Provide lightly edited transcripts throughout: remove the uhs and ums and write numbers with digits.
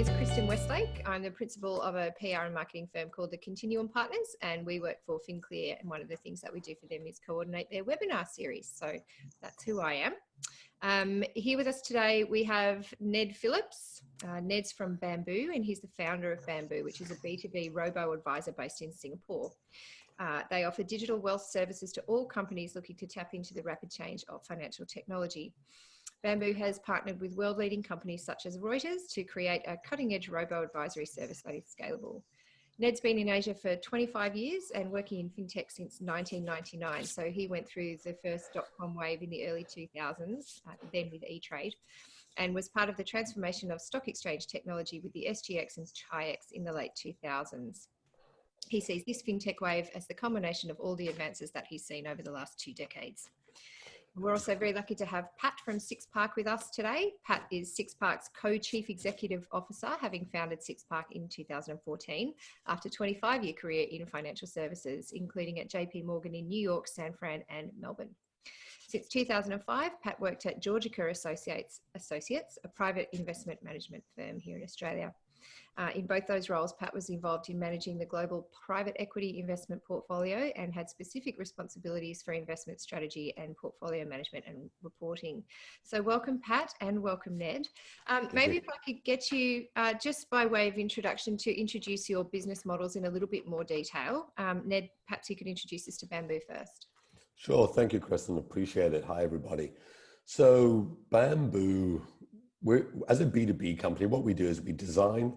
is Kristen Westlake. I'm the principal of a PR and marketing firm called the Continuum Partners, and we work for FinClear. And one of the things that we do for them is coordinate their webinar series. So that's who I am. Here with us today, we have Ned Phillips. Ned's from Bamboo, and he's the founder of Bamboo, which is a B2B robo advisor based in Singapore. They offer digital wealth services to all companies looking to tap into the rapid change of financial technology. Bamboo has partnered with world-leading companies such as Reuters to create a cutting-edge robo-advisory service that is scalable. Ned's been in Asia for 25 years and working in fintech since 1999. So he went through the first dot-com wave in the early 2000s, then with E-Trade, and was part of the transformation of stock exchange technology with the SGX and Chi-X in the late 2000s. He sees this fintech wave as the culmination of all the advances that he's seen over the last 2 decades. We're also very lucky to have Pat from SixPark with us today. Pat is SixPark's co-chief executive officer, having founded SixPark in 2014 after a 25-year career in financial services, including at JP Morgan in New York, San Fran, and Melbourne. Since 2005, Pat worked at Georgica Associates, a private investment management firm here in Australia. In both those roles, Pat was involved in managing the global private equity investment portfolio and had specific responsibilities for investment strategy and portfolio management and reporting. So welcome, Pat, and welcome, Ned. Maybe if I could get you, just by way of introduction, to introduce your business models in a little bit more detail. Ned, perhaps you could introduce us to Bamboo first. Sure. Thank you, Kristen. Appreciate it. Hi, everybody. So Bamboo, as a B2B company, what we do is we design,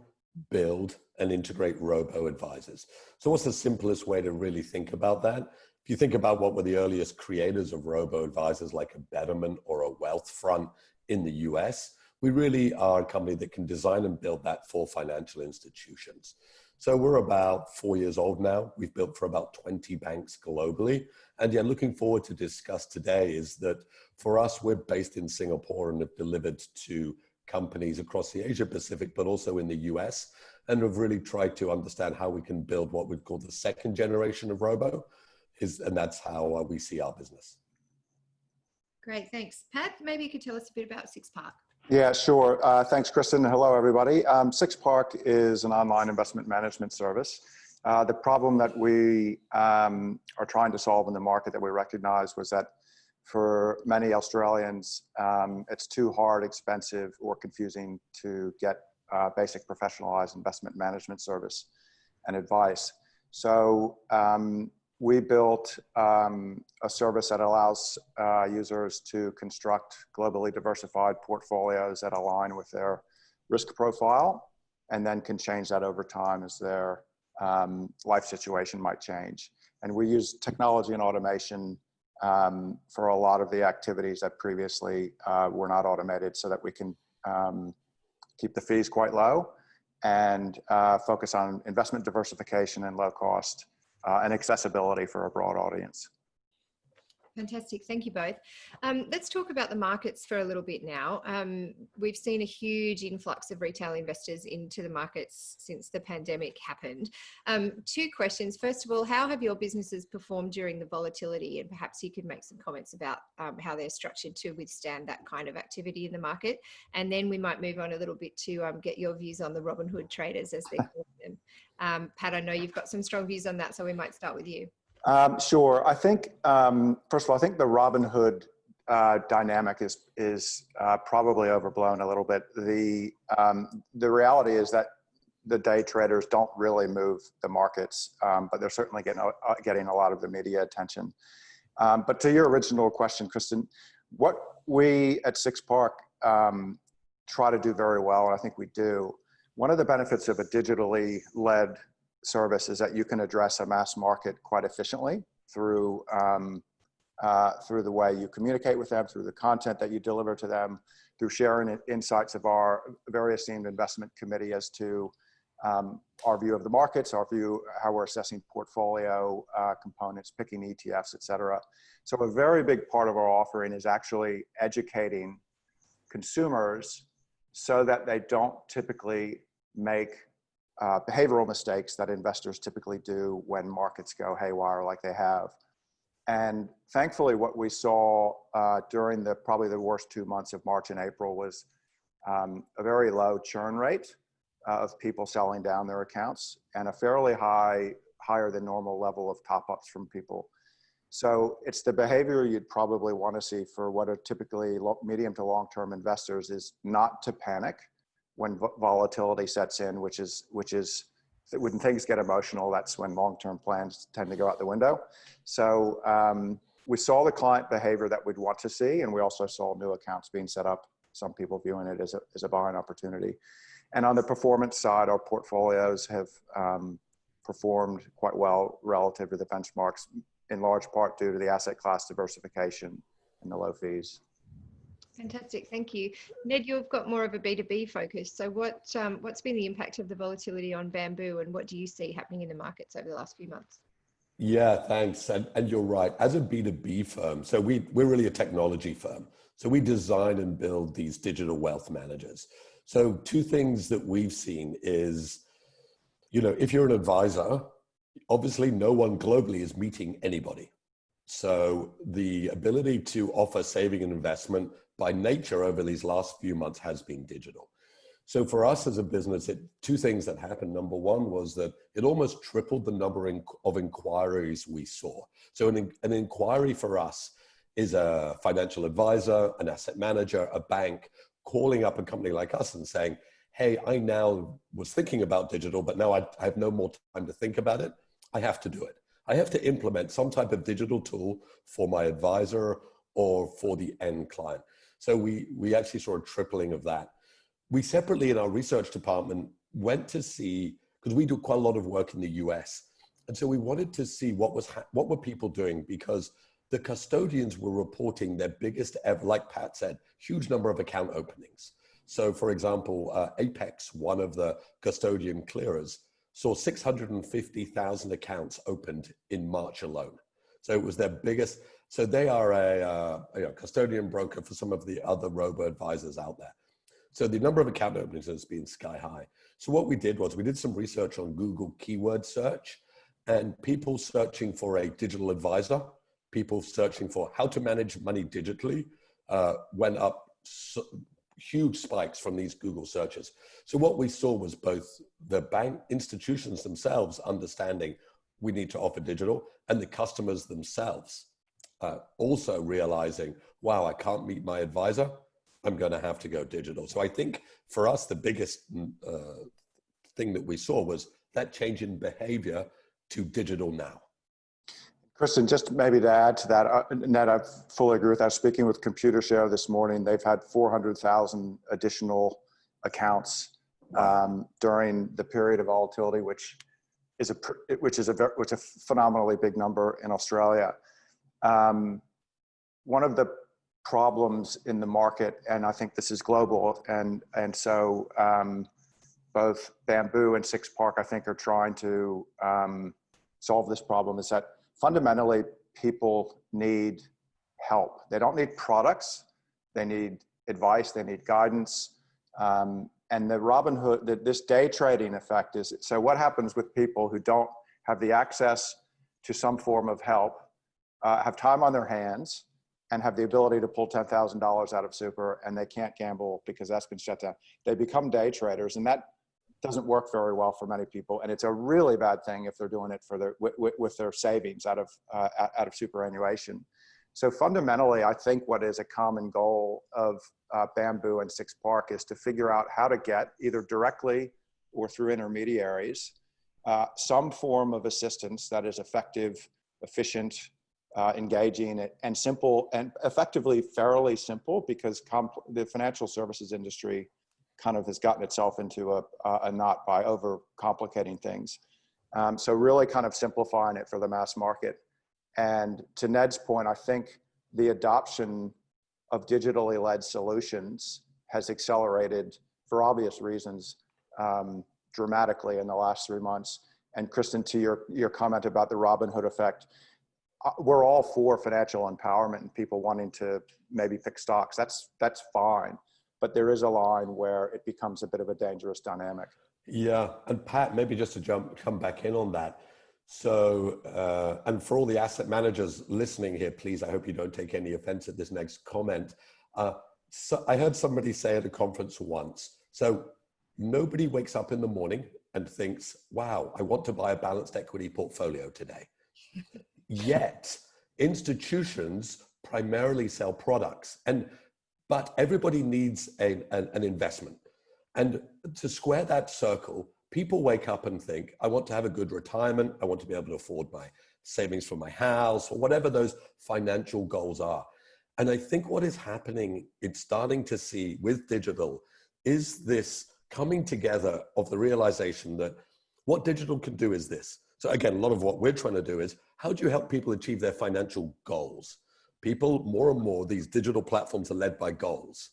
build, and integrate robo-advisors. So what's the simplest way to really think about that? If you think about what were the earliest creators of robo-advisors, like a Betterment or a Wealthfront in the US, we really are a company that can design and build that for financial institutions. So we're about 4 years old now. We've built for about 20 banks globally. And yeah, looking forward to discuss today is that for us, we're based in Singapore and have delivered to companies across the Asia Pacific, but also in the US, and have really tried to understand how we can build what we've called the second generation of robo, and that's how we see our business. Great, thanks. Pat, maybe you could tell us a bit about SixPark. Yeah, sure. Thanks, Kristen. Hello, everybody. SixPark is an online investment management service. The problem that we are trying to solve in the market that we recognize was that for many Australians, it's too hard, expensive, or confusing to get basic professionalized investment management service and advice. So we built a service that allows users to construct globally diversified portfolios that align with their risk profile, and then can change that over time as their life situation might change. And we use technology and automation for a lot of the activities that previously were not automated, so that we can keep the fees quite low and focus on investment diversification and low cost and accessibility for a broad audience. Fantastic. Thank you both. Let's talk about the markets for a little bit now. We've seen a huge influx of retail investors into the markets since the pandemic happened. 2 questions. First of all, how have your businesses performed during the volatility? And perhaps you could make some comments about how they're structured to withstand that kind of activity in the market. And then we might move on a litall bit to get your views on the Robinhood traders, as they call them. Pat, I know you've got some strong views on that, so we might start with you. Sure. I think, first of all, I think the Robinhood dynamic is probably overblown a little bit. The reality is that the day traders don't really move the markets, but they're certainly getting a lot of the media attention. But to your original question, Kristen, what we at SixPark try to do very well, and I think we do, one of the benefits of a digitally led service is that you can address a mass market quite efficiently through the way you communicate with them, through the content that you deliver to them, through sharing insights of our very esteemed investment committee as to our view of the markets, our view how we're assessing portfolio components, picking ETFs, et cetera. So a very big part of our offering is actually educating consumers so that they don't typically make behavioral mistakes that investors typically do when markets go haywire like they have. And thankfully, what we saw during probably the worst 2 months of March and April was a very low churn rate of people selling down their accounts and a fairly higher than normal level of top-ups from people. So it's the behavior you'd probably want to see for what are typically medium to long-term investors, is not to panic when volatility sets in, which is when things get emotional, that's when long-term plans tend to go out the window. So we saw the client behavior that we'd want to see, and we also saw new accounts being set up, some people viewing it as a buying opportunity. And on the performance side, our portfolios have performed quite well relative to the benchmarks, in large part due to the asset class diversification and the low fees. Fantastic, thank you. Ned, you've got more of a B2B focus. So what's been the impact of the volatility on Bamboo, and what do you see happening in the markets over the last few months? Yeah, thanks. And you're right. As a B2B firm, so we're really a technology firm. So we design and build these digital wealth managers. So two things that we've seen is, if you're an advisor, obviously no one globally is meeting anybody. So the ability to offer saving and investment by nature over these last few months has been digital. So for us as a business, two things that happened. Number one was that it almost tripled the number of inquiries we saw. So an inquiry for us is a financial advisor, an asset manager, a bank calling up a company like us and saying, hey, I now was thinking about digital, but now I have no more time to think about it. I have to do it. I have to implement some type of digital tool for my advisor or for the end client. So we actually saw a tripling of that. We separately in our research department went to see, because we do quite a lot of work in the US. And so we wanted to see what were people doing, because the custodians were reporting their biggest ever, like Pat said, huge number of account openings. So for example, Apex, one of the custodian clearers, saw 650,000 accounts opened in March alone. So it was their biggest. So they are a custodian broker for some of the other robo advisors out there. So the number of account openings has been sky high. So what we did was we did some research on Google keyword search, and people searching for a digital advisor, people searching for how to manage money digitally went up huge spikes from these Google searches. So what we saw was both the bank institutions themselves understanding we need to offer digital, and the customers themselves also realizing, wow, I can't meet my advisor, I'm going to have to go digital. So I think for us, the biggest thing that we saw was that change in behavior to digital now. Kristen, just maybe to add to that, Ned, I fully agree with that. Speaking with ComputerShare this morning, they've had 400,000 additional accounts during the period of volatility, which is a phenomenally big number in Australia. One of the problems in the market, and I think this is global, and so both Bamboo and SixPark, I think, are trying to solve this problem, is that fundamentally people need help. They don't need products, they need advice, they need guidance. And the Robinhood, this day trading effect is, so what happens with people who don't have the access to some form of help, have time on their hands, and have the ability to pull $10,000 out of super, and they can't gamble because that's been shut down. They become day traders, and that doesn't work very well for many people. And it's a really bad thing if they're doing it for their, with their savings out of superannuation. So fundamentally, I think what is a common goal of Bamboo and SixPark is to figure out how to get, either directly or through intermediaries, some form of assistance that is effective, efficient, engaging, and simple, and effectively fairly simple, because the financial services industry kind of has gotten itself into a knot by over complicating things. So really kind of simplifying it for the mass market. And to Ned's point, I think the adoption of digitally led solutions has accelerated, for obvious reasons, dramatically in the last 3 months. And Kristen, to your comment about the Robinhood effect, we're all for financial empowerment and people wanting to maybe pick stocks. That's fine. But there is a line where it becomes a bit of a dangerous dynamic. Yeah, and Pat, maybe just to come back in on that. So, and for all the asset managers listening here, please, I hope you don't take any offense at this next comment. So I heard somebody say at a conference once, so nobody wakes up in the morning and thinks, wow, I want to buy a balanced equity portfolio today. Yet institutions primarily sell products, but everybody needs an investment. And to square that circle, people wake up and think, I want to have a good retirement. I want to be able to afford my savings for my house, or whatever those financial goals are. And I think what is happening, it's starting to see with digital, is this coming together of the realization that what digital can do is this. So again, a lot of what we're trying to do is, how do you help people achieve their financial goals? People, more and more, these digital platforms are led by goals.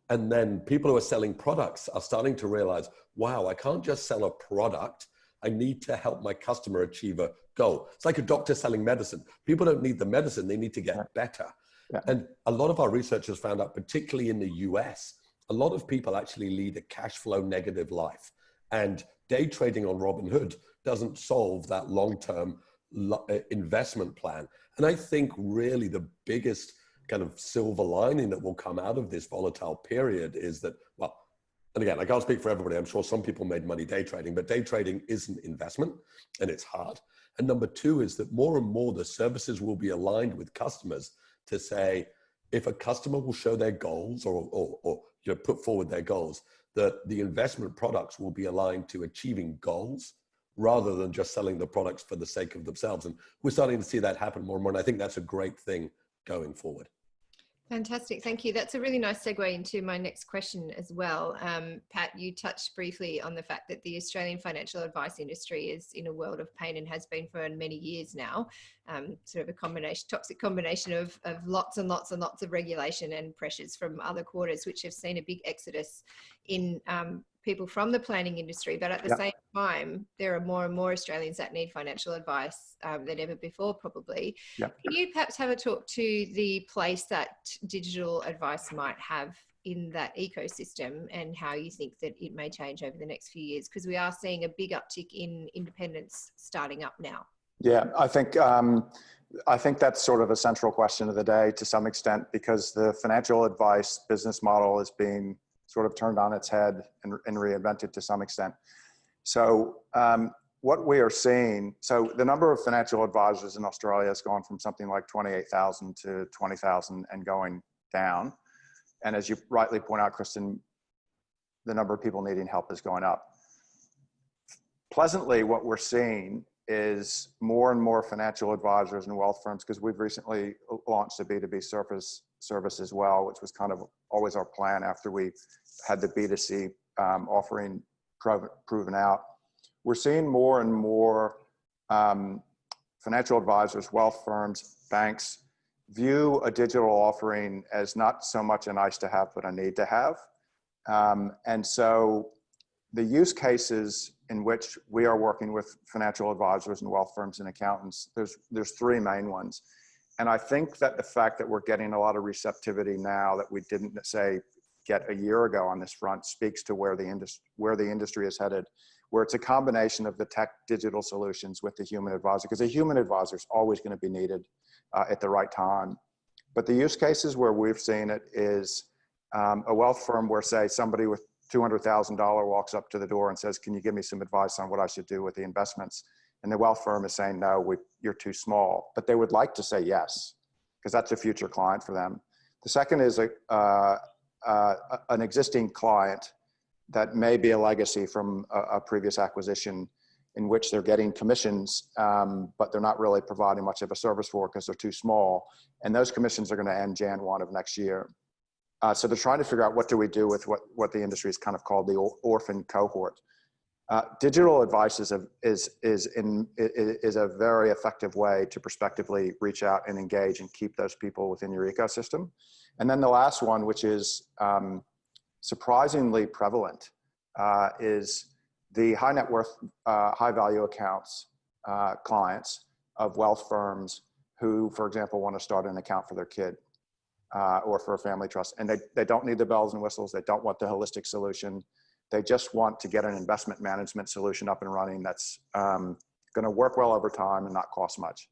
And then people who are selling products are starting to realize, wow, I can't just sell a product. I need to help my customer achieve a goal. It's like a doctor selling medicine. People don't need the medicine, they need to get better. Yeah. And a lot of our research has found out, particularly in the US, a lot of people actually lead a cash flow negative life. And day trading on Robinhood doesn't solve that long-term investment plan. And I think really the biggest kind of silver lining that will come out of this volatile period is that, well, and again, I can't speak for everybody. I'm sure some people made money day trading, but day trading is an investment and it's hard. And number two is that more and more the services will be aligned with customers to say, if a customer will show their goals or put forward their goals, that the investment products will be aligned to achieving goals rather than just selling the products for the sake of themselves. And we're starting to see that happen more and more. And I think that's a great thing going forward. Fantastic. Thank you. That's a really nice segue into my next question as well. Pat, you touched briefly on the fact that the Australian financial advice industry is in a world of pain and has been for many years now. Sort of a toxic combination of lots and lots and lots of regulation and pressures from other quarters, which have seen a big exodus in people from the planning industry. But at the same time, there are more and more Australians that need financial advice than ever before, probably. Can you perhaps have a talk to the place that digital advice might have in that ecosystem and how you think that it may change over the next few years? Because we are seeing a big uptick in independence starting up now. Yeah, I think that's sort of a central question of the day to some extent, because the financial advice business model is being sort of turned on its head and reinvented to some extent. So what we are seeing, so the number of financial advisors in Australia has gone from something like 28,000 to 20,000 and going down. And as you rightly point out, Kristen, the number of people needing help is going up. Pleasantly, what we're seeing is more and more financial advisors and wealth firms, because we've recently launched a B2B service as well, which was kind of always our plan after we had the B2C offering proven out. We're seeing more and more financial advisors, wealth firms, banks view a digital offering as not so much a nice to have, but a need to have. And so the use cases in which we are working with financial advisors and wealth firms and accountants, there's three main ones. And I think that the fact that we're getting a lot of receptivity now that we didn't, say, get a year ago on this front speaks to where the industry is headed, where it's a combination of the tech digital solutions with the human advisor, because a human advisor is always going to be needed at the right time. But the use cases where we've seen it is a wealth firm where, say, somebody with $200,000 walks up to the door and says, can you give me some advice on what I should do with the investments? And the wealth firm is saying, no, you're too small. But they would like to say yes, because that's a future client for them. The second is an existing client that may be a legacy from a previous acquisition in which they're getting commissions, but they're not really providing much of a service for because they're too small. And those commissions are going to end Jan 1 of next year. So they're trying to figure out what do we do with what the industry is kind of called the orphan cohort. Digital advice is a very effective way to prospectively reach out and engage and keep those people within your ecosystem. And then the last one, which is surprisingly prevalent, is the high net worth, high value accounts clients of wealth firms who, for example, want to start an account for their kid or for a family trust. And they don't need the bells and whistles. They don't want the holistic solution. They just want to get an investment management solution up and running that's going to work well over time and not cost much.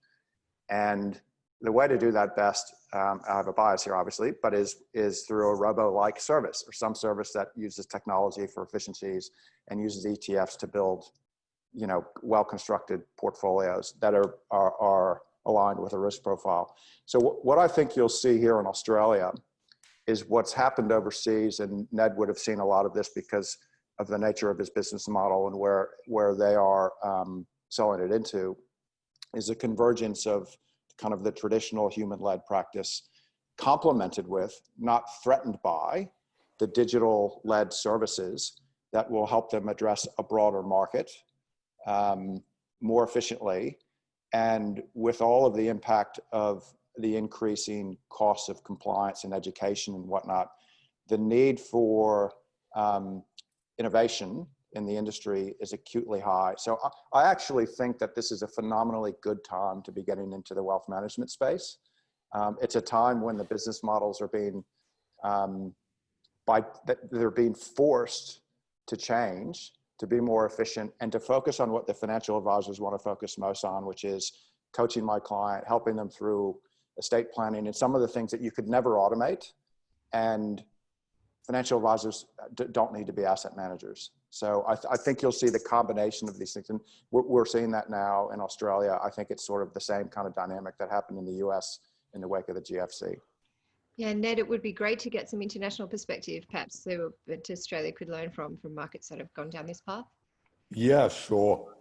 And the way to do that best, I have a bias here obviously, but is through a Robo-like service or some service that uses technology for efficiencies and uses ETFs to build, you know, well-constructed portfolios that are aligned with a risk profile. So what I think you'll see here in Australia is what's happened overseas, and Ned would have seen a lot of this because of the nature of his business model and where they are selling it into, is a convergence of kind of the traditional human-led practice complemented with, not threatened by, the digital-led services that will help them address a broader market more efficiently, and with all of the impact of the increasing costs of compliance and education and whatnot, the need for innovation in the industry is acutely high. So I actually think that this is a phenomenally good time to be getting into the wealth management space. It's a time when the business models are being, they're being forced to change, to be more efficient, and to focus on what the financial advisors want to focus most on, which is coaching my client, helping them through estate planning and some of the things that you could never automate. And financial advisors don't need to be asset managers. So I think you'll see the combination of these things. And we're seeing that now in Australia. I think it's sort of the same kind of dynamic that happened in the US in the wake of the GFC. Yeah, Ned, it would be great to get some international perspective, perhaps, that Australia could learn from markets that have gone down this path. Yeah, sure.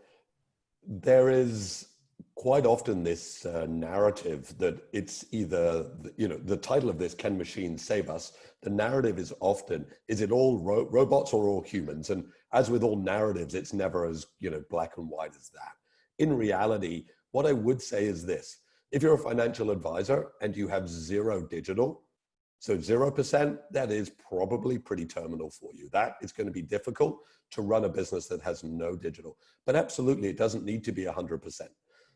There is quite often this narrative that it's either, you know, the title of this, Can Machines Save Us? The narrative is often, is it all robots or all humans? And as with all narratives, it's never as, you know, black and white as that. In reality, what I would say is this: if you're a financial advisor and you have zero digital, so 0%, that is probably pretty terminal for you. That is going to be difficult to run a business that has no digital. But absolutely, it doesn't need to be 100%.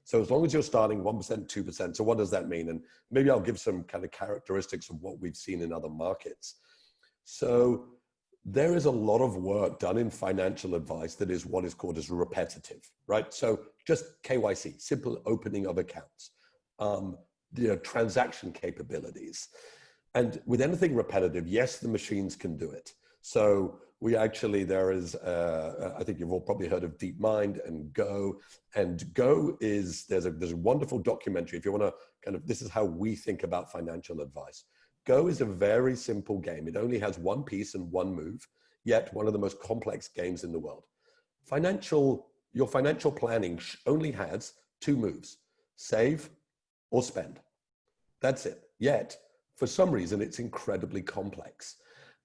So as long as you're starting 1%, 2%, so what does that mean? And maybe I'll give some kind of characteristics of what we've seen in other markets. So there is a lot of work done in financial advice that is what is called as repetitive, right? So just KYC, simple opening of accounts, transaction capabilities. And with anything repetitive, yes, the machines can do it. So we actually, there is, I think you've all probably heard of DeepMind and Go. And Go is, there's a wonderful documentary. If you want to kind of, this is how we think about financial advice. Go is a very simple game. It only has one piece and one move, yet one of the most complex games in the world. Your financial planning only has two moves: save or spend. That's it. Yet, for some reason, it's incredibly complex.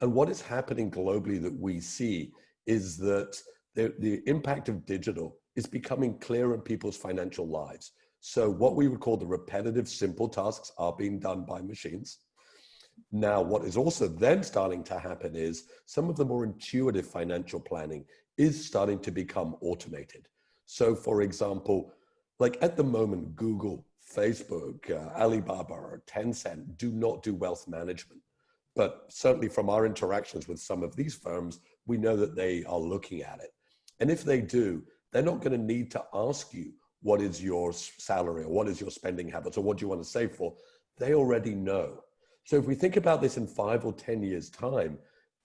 And what is happening globally that we see is that the impact of digital is becoming clear in people's financial lives. So what we would call the repetitive, simple tasks are being done by machines. Now, what is also then starting to happen is some of the more intuitive financial planning is starting to become automated. So for example, like at the moment, Google, Facebook, Alibaba, or Tencent do not do wealth management. But certainly from our interactions with some of these firms, we know that they are looking at it. And if they do, they're not going to need to ask you, what is your salary, or what is your spending habits, or what do you want to save for? They already know. So if we think about this in 5 or 10 years' time,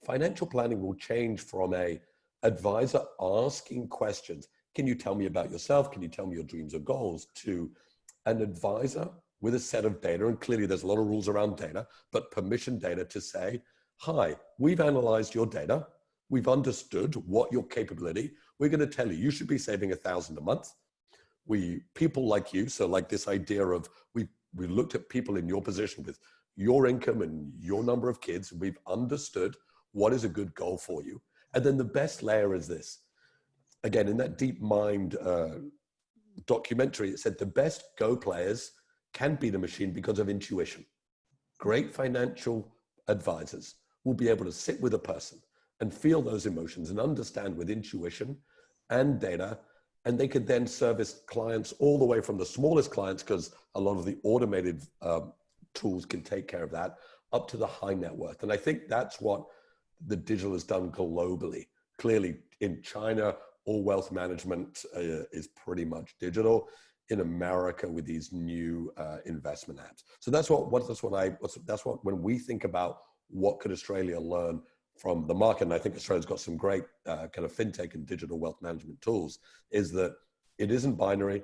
financial planning will change from a advisor asking questions. Can you tell me about yourself? Can you tell me your dreams or goals? To an advisor with a set of data, and clearly there's a lot of rules around data, but permission data to say, hi, we've analyzed your data. We've understood what your capability. We're going to tell you, you should be saving $1,000 a month. People like you, so like this idea of, we looked at people in your position with your income and your number of kids. We've understood what is a good goal for you. And then the best layer is this. Again, in that DeepMind documentary, it said the best Go players can beat a machine because of intuition. Great financial advisors will be able to sit with a person and feel those emotions and understand with intuition and data, and they could then service clients all the way from the smallest clients, because a lot of the automated tools can take care of that, up to the high net worth. And I think that's what the digital has done globally. Clearly in China, all wealth management is pretty much digital. in America with these new investment apps. So that's what when we think about what could Australia learn from the market, and I think Australia's got some great kind of fintech and digital wealth management tools, is that it isn't binary.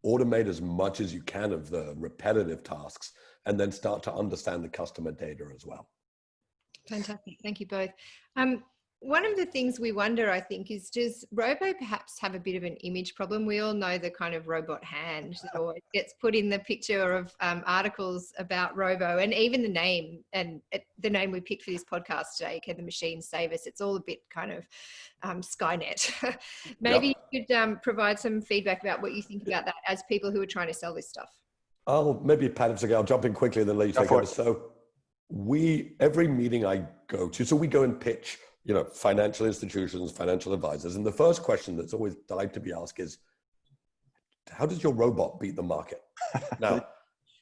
Automate as much as you can of the repetitive tasks, and then start to understand the customer data as well. Fantastic. Thank you both. One of the things we wonder, I think, is does Robo perhaps have a bit of an image problem? We all know the kind of robot hand that always gets put in the picture of articles about Robo, and even the name the name we picked for this podcast today, Can the Machine Save Us? It's all a bit kind of Skynet. Maybe you could provide some feedback about what you think about that as people who are trying to sell this stuff. Maybe Pat, it's okay. I'll jump in quickly and then let you take over. So every meeting I go to, so we go and pitch, financial institutions, financial advisors. And the first question that's always like to be asked is, how does your robot beat the market? Now,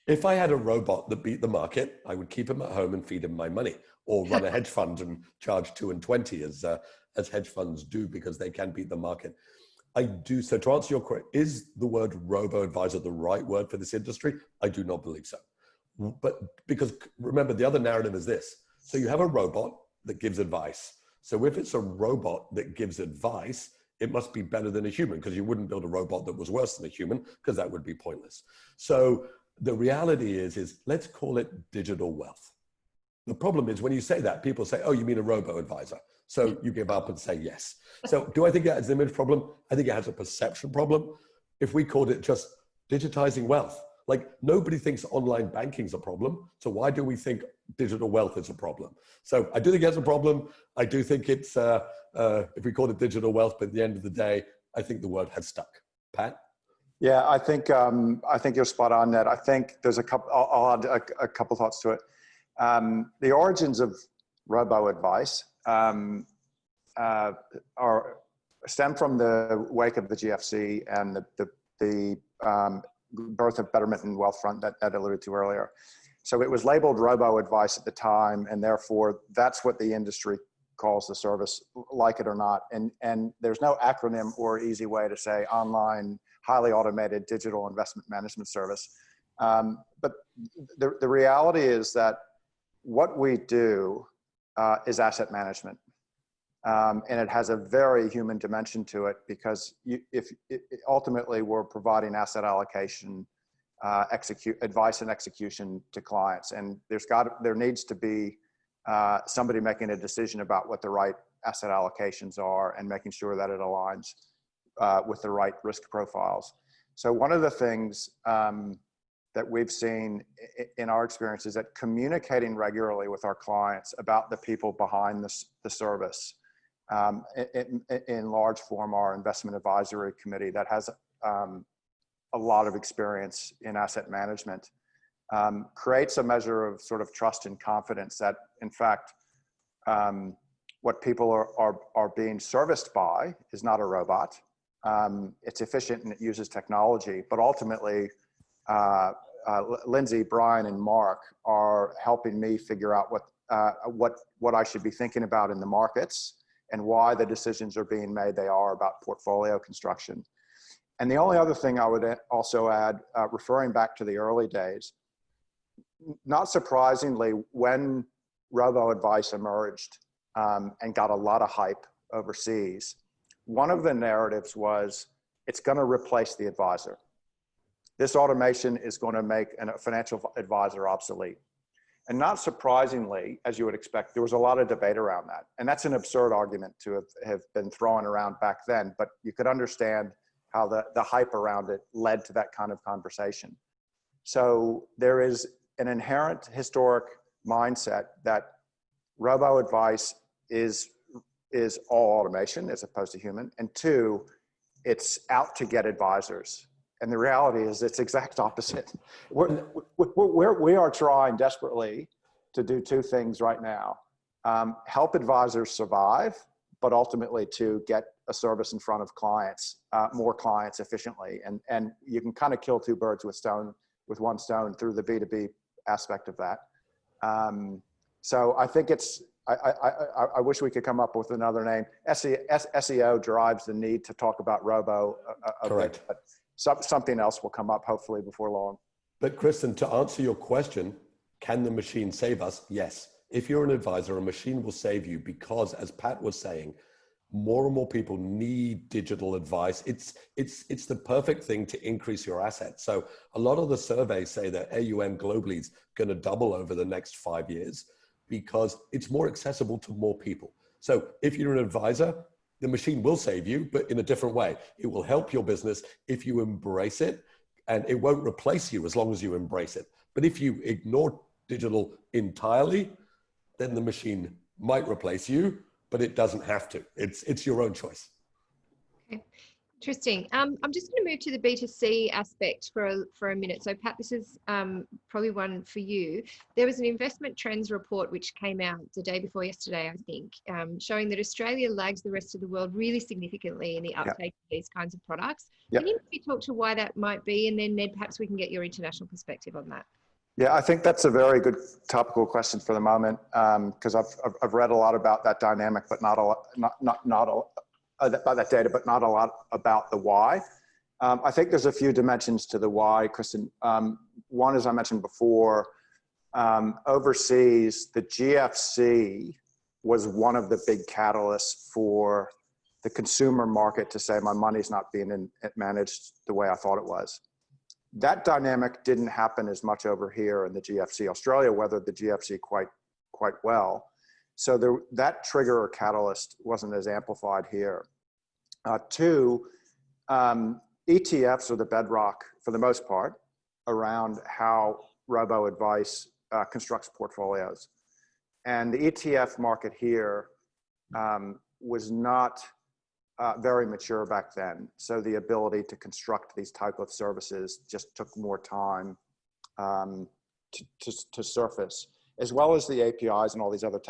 if I had a robot that beat the market, I would keep him at home and feed him my money, or run a hedge fund and charge 2 and 20 as hedge funds do, because they can beat the market. I do. So to answer your question, is the word robo-advisor the right word for this industry? I do not believe so. But because remember, the other narrative is this. So you have a robot that gives advice. So if it's a robot that gives advice, it must be better than a human, because you wouldn't build a robot that was worse than a human, because that would be pointless. So the reality is let's call it digital wealth. The problem is when you say that, people say, oh, you mean a robo-advisor. So you give up and say yes. So do I think it has an image problem? I think it has a perception problem. If we called it just digitizing wealth, like nobody thinks online banking is a problem. So why do we think digital wealth is a problem? So I do think it has a problem. I do think it's, if we call it digital wealth, but at the end of the day, I think the word has stuck. Pat? Yeah, I think you're spot on, Ned. I think there's a couple, I'll add a couple thoughts to it. The origins of robo-advice stem from the wake of the GFC and the birth of Betterment and Wealthfront that Ed alluded to earlier. So it was labeled robo-advice at the time, and therefore that's what the industry calls the service, like it or not. And there's no acronym or easy way to say online, highly automated digital investment management service. But the reality is that what we do is asset management. And it has a very human dimension to it, because ultimately we're providing asset allocation, advice and execution to clients. And there needs to be somebody making a decision about what the right asset allocations are and making sure that it aligns with the right risk profiles. So one of the things that we've seen in our experience is that communicating regularly with our clients about the people behind the service, in large form, our investment advisory committee that has a lot of experience in asset management, creates a measure of sort of trust and confidence that, in fact, what people are being serviced by is not a robot. It's efficient and it uses technology, but ultimately, Lindsay, Brian, and Mark are helping me figure out what I should be thinking about in the markets and why the decisions are being made they are about portfolio construction. And the only other thing I would also add, referring back to the early days, not surprisingly, when robo-advice emerged and got a lot of hype overseas, one of the narratives was it's going to replace the advisor. This automation is going to make a financial advisor obsolete. And not surprisingly, as you would expect, there was a lot of debate around that. And that's an absurd argument to have been thrown around back then, but you could understand how the hype around it led to that kind of conversation. So there is an inherent historic mindset that robo-advice is all automation as opposed to human. And two, it's out to get advisors. And the reality is it's exact opposite. We are trying desperately to do two things right now. Help advisors survive, but ultimately to get a service in front of clients, more clients efficiently. And you can kind of kill two birds with one stone through the B2B aspect of that. So I think I wish we could come up with another name. SEO drives the need to talk about robo. Correct. something else will come up hopefully before long. But Kristen, to answer your question, can the machine save us? Yes. If you're an advisor, a machine will save you because, as Pat was saying, more and more people need digital advice. It's the perfect thing to increase your assets. So a lot of the surveys say that AUM globally is going to double over the next 5 years because it's more accessible to more people. So if you're an advisor, the machine will save you, but in a different way. It will help your business if you embrace it, and it won't replace you as long as you embrace it. But if you ignore digital entirely, then the machine might replace you, but it doesn't have to. It's your own choice. Okay. Interesting. I'm just going to move to the B2C aspect for a minute. So Pat, this is probably one for you. There was an investment trends report which came out the day before yesterday, I think, showing that Australia lags the rest of the world really significantly in the uptake of these kinds of products. Can you maybe talk to why that might be? And then Ned, perhaps we can get your international perspective on that. Yeah, I think that's a very good topical question for the moment, because I've read a lot about that dynamic, but not a lot, about that data, but not a lot about the why. I think there's a few dimensions to the why, Kristen. One, as I mentioned before, overseas, the GFC was one of the big catalysts for the consumer market to say, my money's not being managed the way I thought it was. That dynamic didn't happen as much over here in the GFC. Australia weathered the GFC quite well. So that trigger or catalyst wasn't as amplified here. Two, ETFs are the bedrock for the most part around how Robo advice constructs portfolios. And the ETF market here was not very mature back then. So the ability to construct these type of services just took more time to surface, as well as the APIs and all these other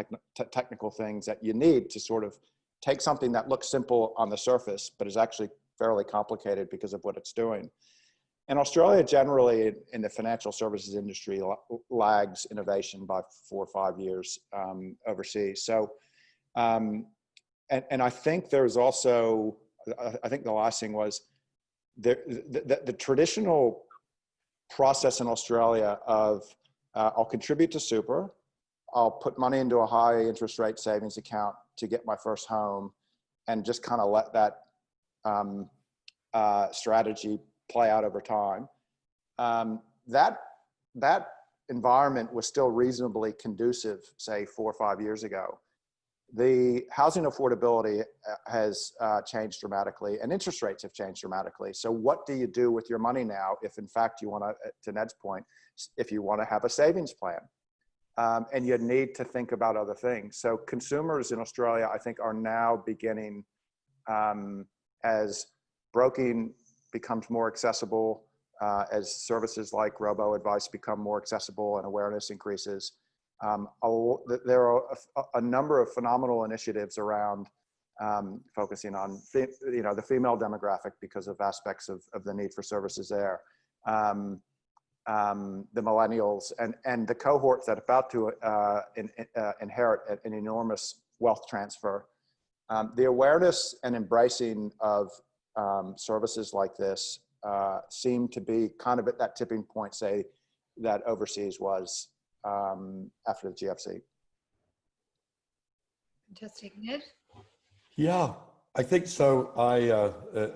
technical things that you need to sort of take something that looks simple on the surface, but is actually fairly complicated because of what it's doing. And Australia generally in the financial services industry lags innovation by 4 or 5 years overseas. So, and I think there's also, I think the last thing was the traditional process in Australia of I'll contribute to super, I'll put money into a high interest rate savings account to get my first home, and just kind of let that strategy play out over time. That environment was still reasonably conducive, say 4 or 5 years ago. The housing affordability has changed dramatically, and interest rates have changed dramatically. So what do you do with your money now if in fact you want to Ned's point, if you want to have a savings plan? And you need to think about other things. So consumers in Australia, I think, are now beginning, as broking becomes more accessible, as services like Robo advice become more accessible and awareness increases. There are a number of phenomenal initiatives around focusing on the female demographic because of aspects of the need for services there. The millennials and the cohorts that are about to inherit an enormous wealth transfer. The awareness and embracing of services like this seem to be kind of at that tipping point, say, that overseas was after the GFC. Fantastic. Ned? Yeah, I think so. I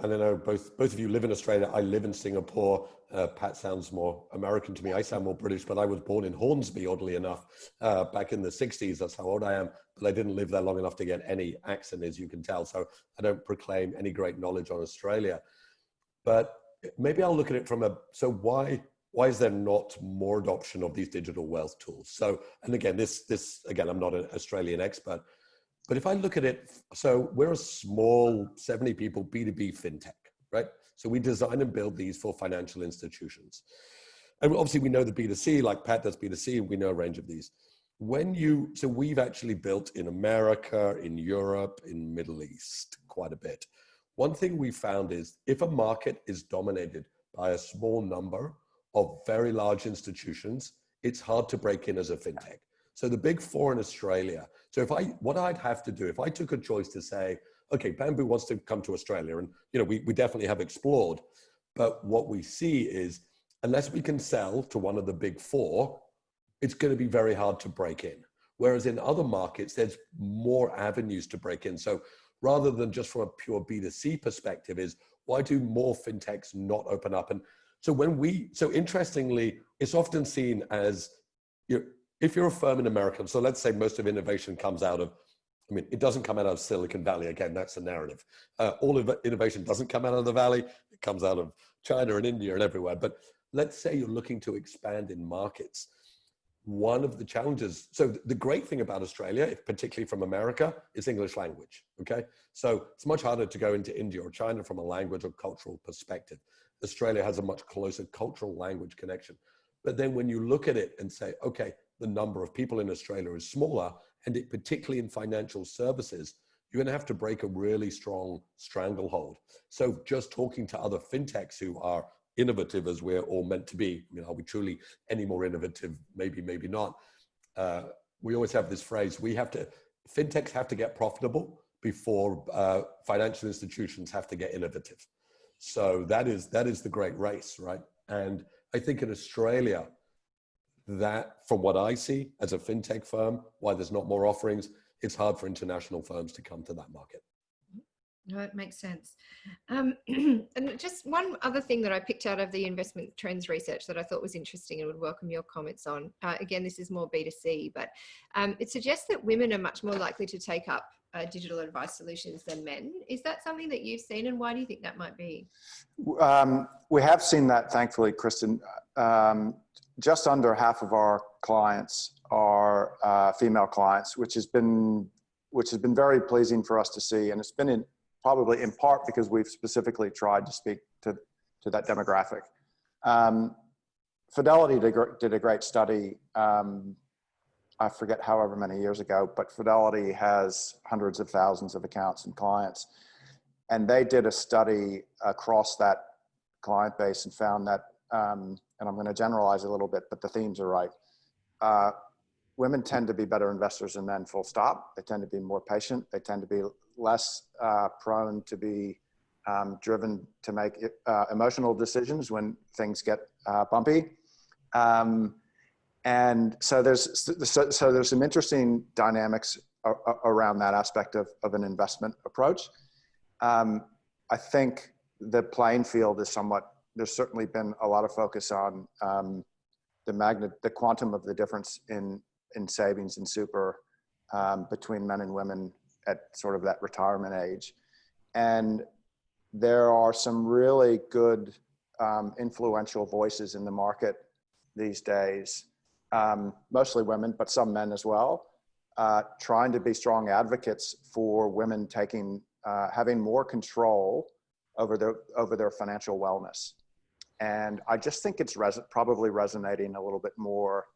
don't know, both of you live in Australia. I live in Singapore. Pat sounds more American to me. I sound more British, but I was born in Hornsby, oddly enough, back in the 60s. That's how old I am. But I didn't live there long enough to get any accent, as you can tell. So I don't proclaim any great knowledge on Australia. But maybe I'll look at it from so why is there not more adoption of these digital wealth tools? So, and again, again, I'm not an Australian expert, but if I look at it, so we're a small 70 people B2B fintech, right? So we design and build these for financial institutions. And obviously we know the B2C, like Pat does B2C, and we know a range of these. So we've actually built in America, in Europe, in Middle East, quite a bit. One thing we found is if a market is dominated by a small number of very large institutions, it's hard to break in as a fintech. So the big four in Australia. So what I'd have to do, if I took a choice to say, okay, Bamboo wants to come to Australia, and we definitely have explored, But what we see is, unless we can sell to one of the big four, it's going to be very hard to break in. Whereas in other markets, there's more avenues to break in. So rather than just from a pure B2C perspective is, why do more fintechs not open up? And so so interestingly, it's often seen as, if you're a firm in America, so let's say most of innovation comes out of, it doesn't come out of Silicon Valley. Again, that's the narrative. All of innovation doesn't come out of the Valley. It comes out of China and India and everywhere. But let's say you're looking to expand in markets. One of the challenges, so the great thing about Australia, particularly from America, is English language, okay? So it's much harder to go into India or China from a language or cultural perspective. Australia has a much closer cultural language connection. But then when you look at it and say, okay, the number of people in Australia is smaller, and particularly in financial services, you're gonna have to break a really strong stranglehold. So just talking to other fintechs who are innovative as we're all meant to be, are we truly any more innovative? Maybe, maybe not. We always have this phrase, fintechs have to get profitable before financial institutions have to get innovative. So that is the great race, right? And I think in Australia, that from what I see as a fintech firm, why there's not more offerings, it's hard for international firms to come to that market. No, it makes sense. And just one other thing that I picked out of the investment trends research that I thought was interesting and would welcome your comments on. Again, this is more B2C, but it suggests that women are much more likely to take up digital advice solutions than men. Is that something that you've seen, and why do you think that might be? We have seen that, thankfully, Kristen. Just under half of our clients are female clients, which has been very pleasing for us to see, and it's been probably in part because we've specifically tried to speak to that demographic. Fidelity did a great study, I forget however many years ago, but Fidelity has hundreds of thousands of accounts and clients. And they did a study across that client base and found that, and I'm going to generalize a little bit, but the themes are right. Women tend to be better investors than men, full stop. They tend to be more patient. They tend to be less prone to be driven to make emotional decisions when things get bumpy. And so there's some interesting dynamics around that aspect of an investment approach. I think the playing field is there's certainly been a lot of focus on the quantum of the difference in savings and super between men and women at sort of that retirement age. And there are some really good influential voices in the market these days, mostly women, but some men as well, trying to be strong advocates for women having more control over their financial wellness. And I just think it's probably resonating a little bit more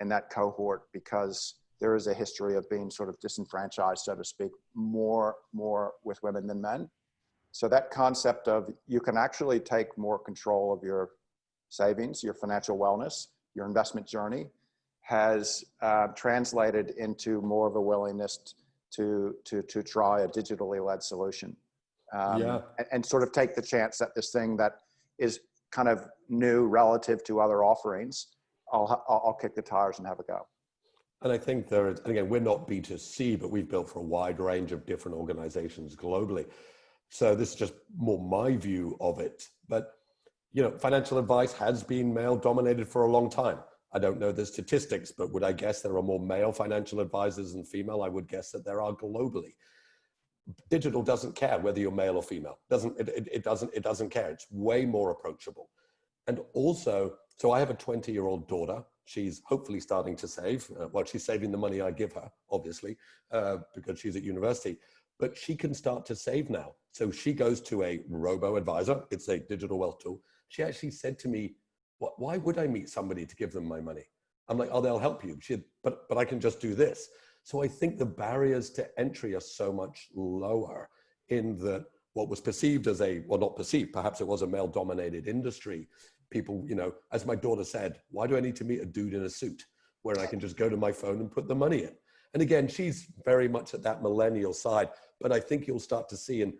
in that cohort because there is a history of being sort of disenfranchised, so to speak, more with women than men. So that concept of you can actually take more control of your savings, your financial wellness, your investment journey has translated into more of a willingness to try a digitally led solution. And sort of take the chance that this thing that is kind of new relative to other offerings, I'll kick the tires and have a go. And I think and again, we're not B2C, but we've built for a wide range of different organizations globally. So this is just more my view of it. But, financial advice has been male dominated for a long time. I don't know the statistics, but would I guess there are more male financial advisors than female? I would guess that there are globally. Digital doesn't care whether you're male or female. It doesn't care. It's way more approachable. And also, so I have a 20-year-old daughter. She's hopefully starting to save. She's saving the money I give her, obviously, because she's at university. But she can start to save now. So she goes to a Robo advisor. It's a digital wealth tool. She actually said to me, why would I meet somebody to give them my money? I'm like, oh, they'll help you. She said, but I can just do this. So I think the barriers to entry are so much lower in that what was perceived as not perceived, perhaps it was a male-dominated industry. People, as my daughter said, why do I need to meet a dude in a suit where I can just go to my phone and put the money in? And again, she's very much at that millennial side, but I think you'll start to see, and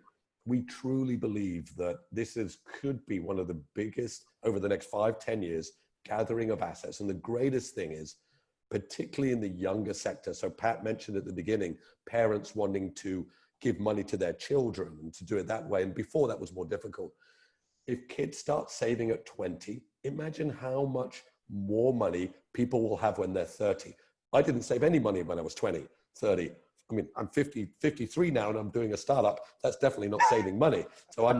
we truly believe that could be one of the biggest over the next 5-10 years gathering of assets. And the greatest thing is, particularly in the younger sector. So Pat mentioned at the beginning, parents wanting to give money to their children and to do it that way. And before that was more difficult. If kids start saving at 20, imagine how much more money people will have when they're 30. I didn't save any money when I was 20, 30. I mean, I'm 53 now and I'm doing a startup. That's definitely not saving money. So I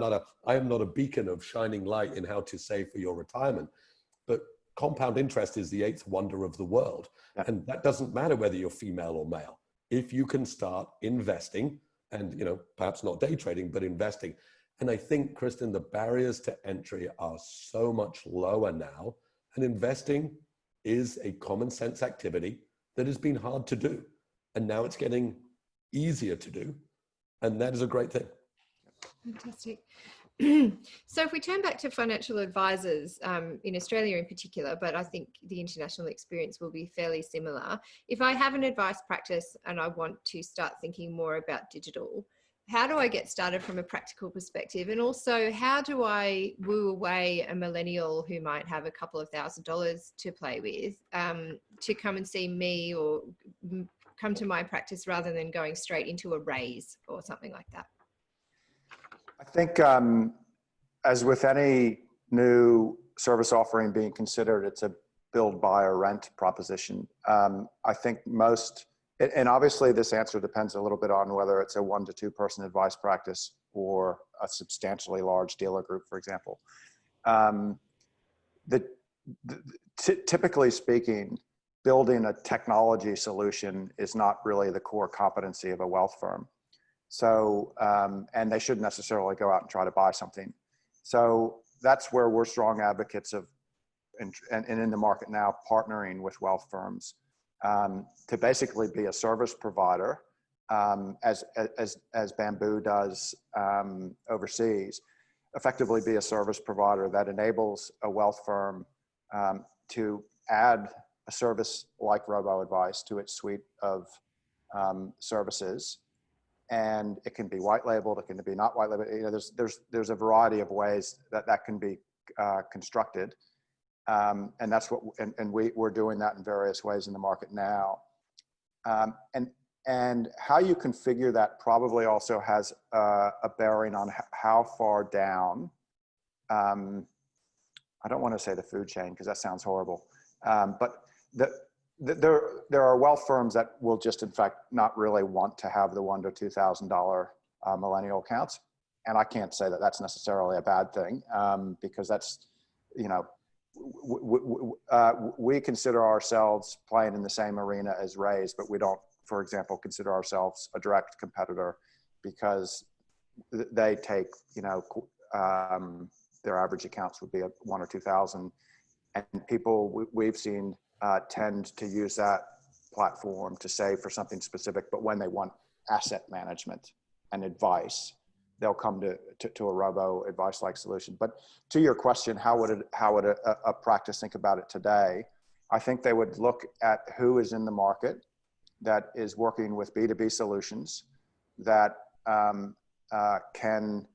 am not a beacon of shining light in how to save for your retirement. But compound interest is the eighth wonder of the world. Yeah. And that doesn't matter whether you're female or male. If you can start investing and, perhaps not day trading, but investing. And I think, Kristen, the barriers to entry are so much lower now. And investing is a common sense activity that has been hard to do. And now it's getting easier to do. And that is a great thing. Fantastic. So if we turn back to financial advisors in Australia in particular, but I think the international experience will be fairly similar. If I have an advice practice and I want to start thinking more about digital, how do I get started from a practical perspective? And also, how do I woo away a millennial who might have a couple of $1,000s to play with to come and see me or come to my practice rather than going straight into a raise or something like that? I think as with any new service offering being considered, it's a build, buy, or rent proposition. I think most, and obviously this answer depends a little bit on whether it's a 1 to 2 person advice practice or a substantially large dealer group, for example. Typically speaking, building a technology solution is not really the core competency of a wealth firm. So, and they shouldn't necessarily go out and try to buy something. So that's where we're strong advocates of, and in the market now, partnering with wealth firms to basically be a service provider, as Bamboo does overseas, effectively be a service provider that enables a wealth firm to add a service like Robo Advice to its suite of services. And it can be white labeled, it can be not white labeled. There's a variety of ways that can be constructed. And that's what, and we're doing that in various ways in the market now. And how you configure that probably also has a bearing on how far down, I don't want to say the food chain because that sounds horrible, but there are wealth firms that will just, in fact, not really want to have the $1,000 to $2,000 millennial accounts. And I can't say that that's necessarily a bad thing because that's, we consider ourselves playing in the same arena as Raise, but we don't, for example, consider ourselves a direct competitor because they take, their average accounts would be $1,000 or $2,000, and people we've seen tend to use that platform to save for something specific, but when they want asset management and advice, they'll come to a Robo Advice-like solution. But to your question, how would a practice think about it today? I think they would look at who is in the market that is working with B2B solutions that can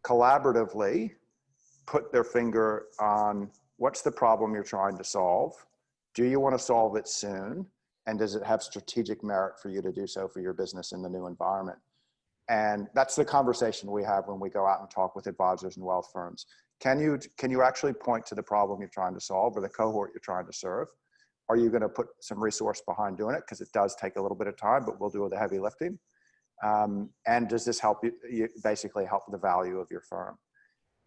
collaboratively put their finger on what's the problem you're trying to solve. Do you want to solve it soon? And does it have strategic merit for you to do so for your business in the new environment? And that's the conversation we have when we go out and talk with advisors and wealth firms. Can you actually point to the problem you're trying to solve or the cohort you're trying to serve? Are you going to put some resource behind doing it? Because it does take a little bit of time, but we'll do the heavy lifting. And does this help you basically help the value of your firm?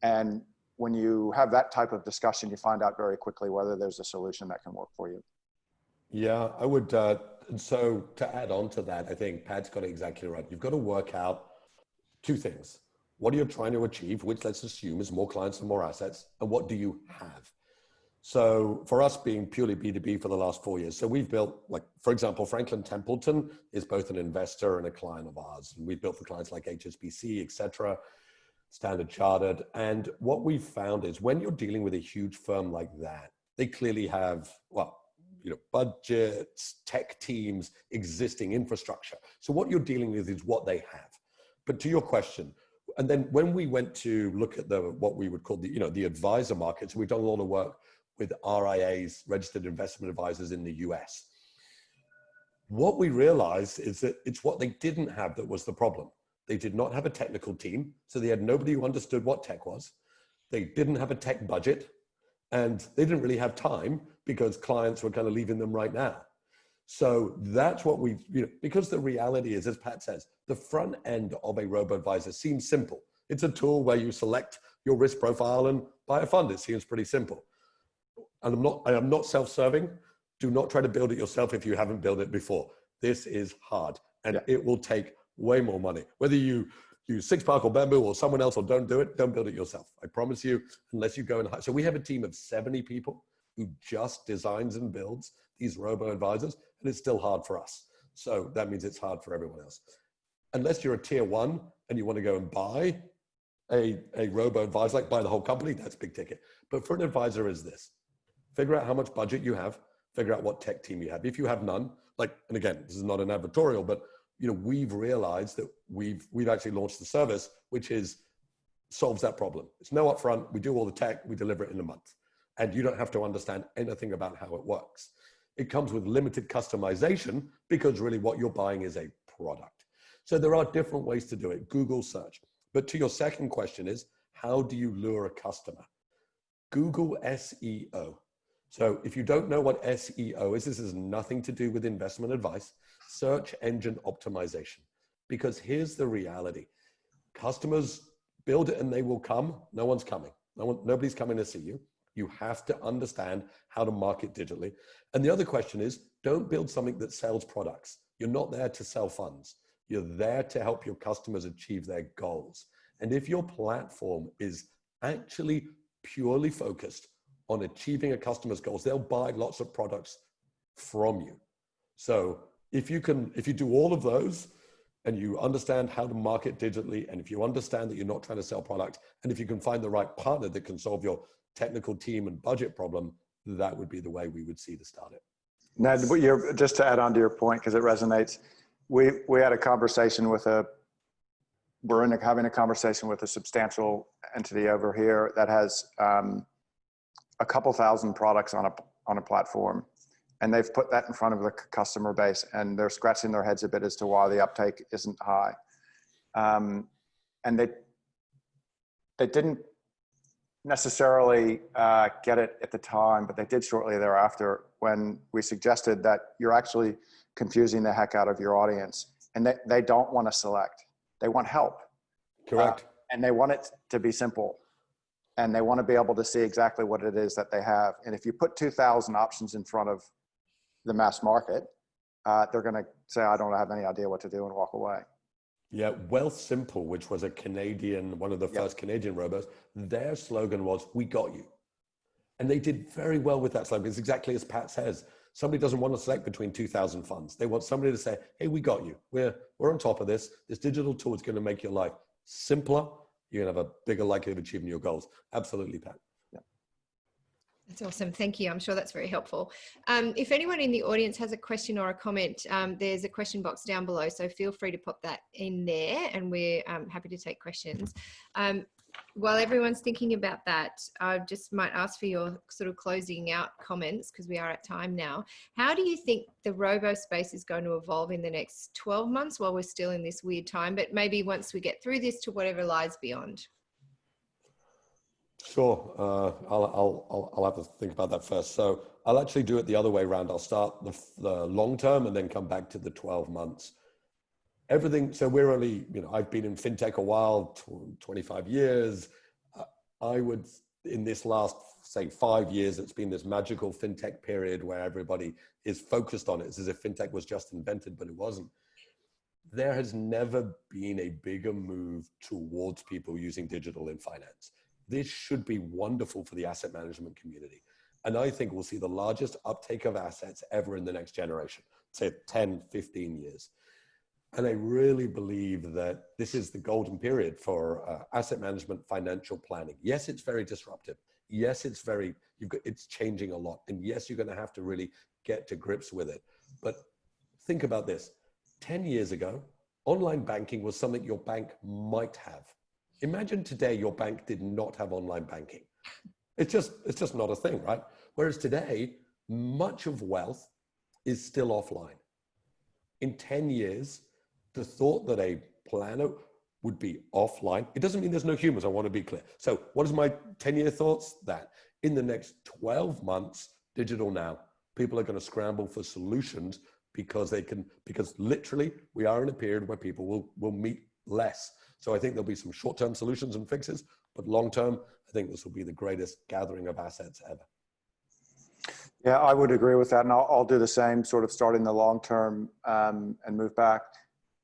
And when you have that type of discussion, you find out very quickly whether there's a solution that can work for you. Yeah, I would. So to add on to that, I think Pat's got it exactly right. You've got to work out two things. What are you trying to achieve, which let's assume is more clients and more assets, and what do you have? So for us being purely B2B for the last 4 years, so we've built, like, for example, Franklin Templeton is both an investor and a client of ours. And we've built for clients like HSBC, et cetera, Standard Chartered. And what we've found is when you're dealing with a huge firm like that, they clearly have, budgets, tech teams, existing infrastructure. So what you're dealing with is what they have. But to your question, and then when we went to look at what we would call the advisor markets, we've done a lot of work with RIAs, registered investment advisors in the US. What we realized is that it's what they didn't have that was the problem. They did not have a technical team, so they had nobody who understood what tech was. They didn't have a tech budget, and they didn't really have time because clients were kind of leaving them right now. So that's what because the reality is, as Pat says, the front end of a robo-advisor seems simple. It's a tool where you select your risk profile and buy a fund. It seems pretty simple. And I'm not self-serving. Do not try to build it yourself if you haven't built it before. This is hard, and it will take way more money. Whether you use SixPark or Bamboo or someone else, or don't do it, don't build it yourself. I promise you, unless you go and hire. So we have a team of 70 people who just designs and builds these robo-advisors, and it's still hard for us. So that means it's hard for everyone else. Unless you're a tier one and you want to go and buy a robo-advisor, like buy the whole company, that's big ticket. But for an advisor is this: figure out how much budget you have, figure out what tech team you have. If you have none, and again, this is not an advertorial, but we've realized that we've actually launched the service, which solves that problem. It's no upfront. We do all the tech, we deliver it in a month. And you don't have to understand anything about how it works. It comes with limited customization because really what you're buying is a product. So there are different ways to do it. Google search. But to your second question is, how do you lure a customer? Google SEO. So if you don't know what SEO is, this has nothing to do with investment advice, search engine optimization. Because here's the reality. Customers build it and they will come. No one's coming. Nobody's coming to see you. You have to understand how to market digitally. And the other question is, don't build something that sells products. You're not there to sell funds. You're there to help your customers achieve their goals. And if your platform is actually purely focused on achieving a customer's goals, they'll buy lots of products from you. So if you do all of those, and you understand how to market digitally, and if you understand that you're not trying to sell product, and if you can find the right partner that can solve your technical team and budget problem, that would be the way we would see to start it. Ned, just to add on to your point, because it resonates, we had a conversation with having a conversation with a substantial entity over here that has a couple thousand products on a platform, and they've put that in front of the customer base, and they're scratching their heads a bit as to why the uptake isn't high. And they didn't necessarily get it at the time, but they did shortly thereafter when we suggested that you're actually confusing the heck out of your audience, and they don't want to select. They want help. Correct. And they want it to be simple, and they want to be able to see exactly what it is that they have. And if you put 2,000 options in front of the mass market, they're going to say, I don't have any idea what to do, and walk away. Yeah, Wealth Simple, which was one of the first Canadian robos, their slogan was, we got you. And they did very well with that slogan. It's exactly as Pat says. Somebody doesn't want to select between 2,000 funds. They want somebody to say, hey, we got you. We're on top of this. This digital tool is going to make your life simpler. You're going to have a bigger likelihood of achieving your goals. Absolutely, Pat. That's awesome. Thank you. I'm sure that's very helpful. If anyone in the audience has a question or a comment, there's a question box down below, so feel free to pop that in there, and we're happy to take questions. While everyone's thinking about that, I just might ask for your sort of closing out comments, because we are at time now. How do you think the robo space is going to evolve in the next 12 months while we're still in this weird time, but maybe once we get through this to whatever lies beyond? Sure. I'll have to think about that first. So I'll actually do it the other way around. I'll start the long term and then come back to the 12 months. Everything. So we're only, I've been in fintech a while, 25 years. I would, in this last, say, 5 years, it's been this magical fintech period where everybody is focused on it. It's as if fintech was just invented, but it wasn't. There has never been a bigger move towards people using digital in finance. This should be wonderful for the asset management community. And I think we'll see the largest uptake of assets ever in the next generation, say 10, 15 years. And I really believe that this is the golden period for asset management, financial planning. Yes, it's very disruptive. Yes, it's changing a lot. And yes, you're going to have to really get to grips with it. But think about this. 10 years ago, online banking was something your bank might have. Imagine today your bank did not have online banking. It's just not a thing, right? Whereas today, much of wealth is still offline. In 10 years, the thought that a planner would be offline, it doesn't mean there's no humans, I want to be clear. So what is my 10-year thoughts? That in the next 12 months, digital now, people are going to scramble for solutions because literally we are in a period where people will meet less. So I think there'll be some short-term solutions and fixes, but long-term, I think this will be the greatest gathering of assets ever. Yeah, I would agree with that. And I'll do the same, sort of starting the long-term and move back.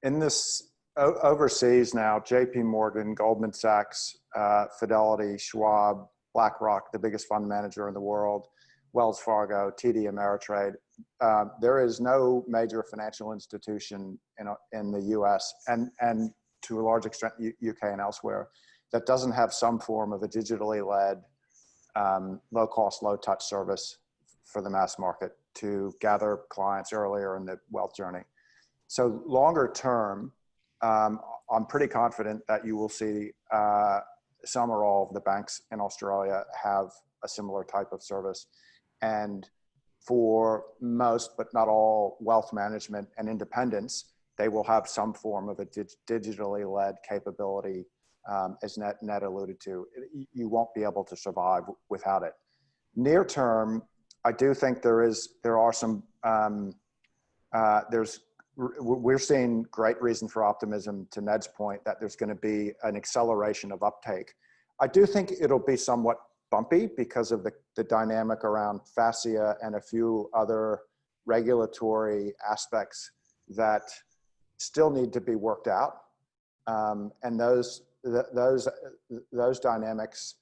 In this overseas now, JP Morgan, Goldman Sachs, Fidelity, Schwab, BlackRock, the biggest fund manager in the world, Wells Fargo, TD Ameritrade. There is no major financial institution in the US and to a large extent UK and elsewhere that doesn't have some form of a digitally led, low cost, low touch service for the mass market to gather clients earlier in the wealth journey. So longer term, I'm pretty confident that you will see some or all of the banks in Australia have a similar type of service. And for most, but not all, wealth management and independence, they will have some form of a digitally led capability, as Ned alluded to. You won't be able to survive without it. Near term, I do think we're seeing great reason for optimism, to Ned's point, that there's going to be an acceleration of uptake. I do think it'll be somewhat bumpy because of the dynamic around FASIA and a few other regulatory aspects that still need to be worked out. And those dynamics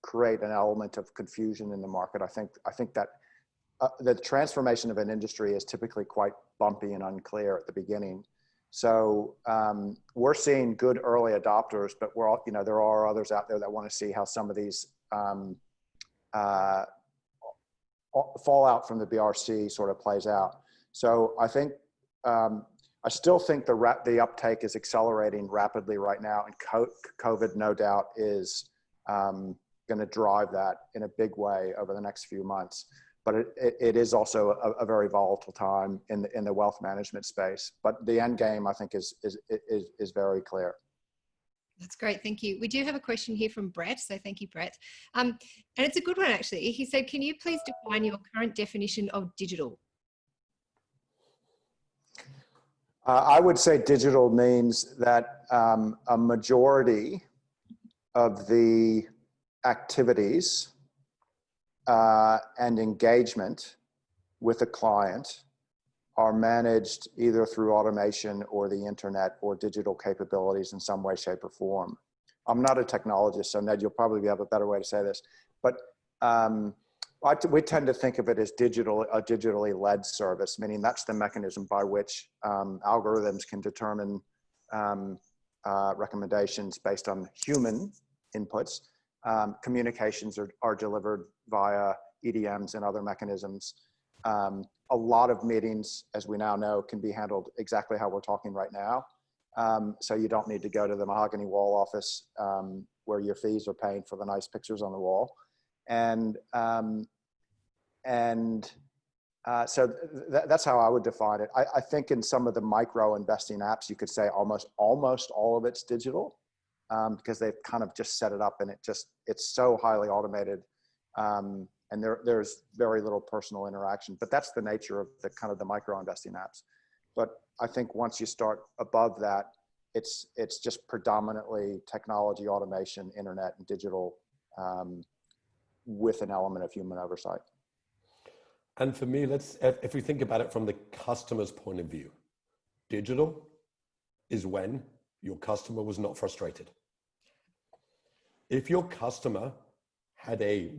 create an element of confusion in the market. I think that the transformation of an industry is typically quite bumpy and unclear at the beginning. So we're seeing good early adopters, but there are others out there that want to see how some of these fallout from the BRC sort of plays out. So I think I still think the uptake is accelerating rapidly right now, and COVID no doubt is going to drive that in a big way over the next few months. But it is also a very volatile time in the wealth management space. But the end game, I think, is very clear. That's great. Thank you. We do have a question here from Brett. So thank you, Brett. And it's a good one, actually. He said, can you please define your current definition of digital? I would say digital means that a majority of the activities and engagement with a client are managed either through automation or the internet or digital capabilities in some way, shape, or form. I'm not a technologist, so Ned, you'll probably have a better way to say this, but we tend to think of it as a digitally led service, meaning that's the mechanism by which algorithms can determine recommendations based on human inputs. Communications are delivered via EDMs and other mechanisms. A lot of meetings, as we now know, can be handled exactly how we're talking right now. So you don't need to go to the mahogany wall office where your fees are paying for the nice pictures on the wall. So that's how I would define it. I think in some of the micro investing apps, you could say almost all of it's digital. Because they've kind of just set it up and it's so highly automated, and there's very little personal interaction. But that's the nature of the micro investing apps. But I think once you start above that, it's just predominantly technology, automation, internet, and digital, with an element of human oversight. And for me, if we think about it from the customer's point of view, digital is when your customer was not frustrated. If your customer had I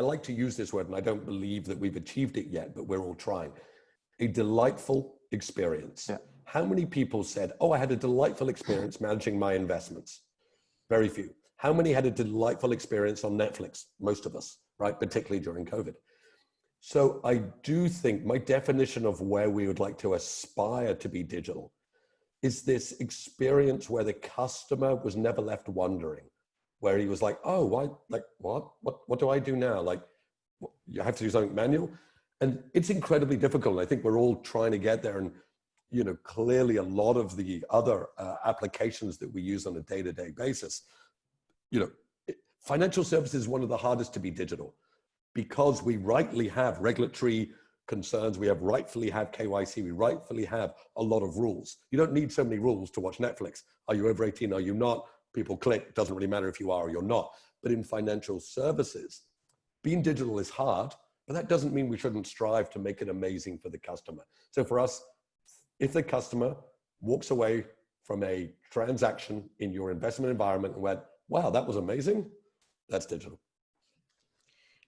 like to use this word, and I don't believe that we've achieved it yet, but we're all trying, a delightful experience. Yeah. How many people said, oh, I had a delightful experience managing my investments? Very few. How many had a delightful experience on Netflix? Most of us, right? Particularly during COVID. So I do think my definition of where we would like to aspire to be digital is this experience where the customer was never left wondering, where he was like, oh, why, like, what do I do now? Like, you have to do something manual. And it's incredibly difficult. I think we're all trying to get there. And, you know, clearly a lot of the other applications that we use on a day-to-day basis, you know, financial services is one of the hardest to be digital because we rightly have regulatory concerns. We rightfully have KYC. We rightfully have a lot of rules. You don't need so many rules to watch Netflix. Are you over 18? Are you not? People click. Doesn't really matter if you are or you're not. But in financial services, being digital is hard, but that doesn't mean we shouldn't strive to make it amazing for the customer. So for us, if the customer walks away from a transaction in your investment environment and went, wow, that was amazing, that's digital.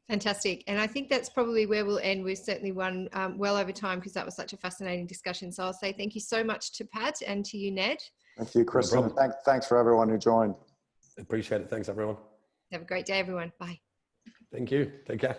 Fantastic. And I think that's probably where we'll end. We've certainly run well over time because that was such a fascinating discussion. So I'll say thank you so much to Pat and to you, Ned. Thank you, Kristen. No, thanks for everyone who joined. Appreciate it. Thanks, everyone. Have a great day, everyone. Bye. Thank you. Take care.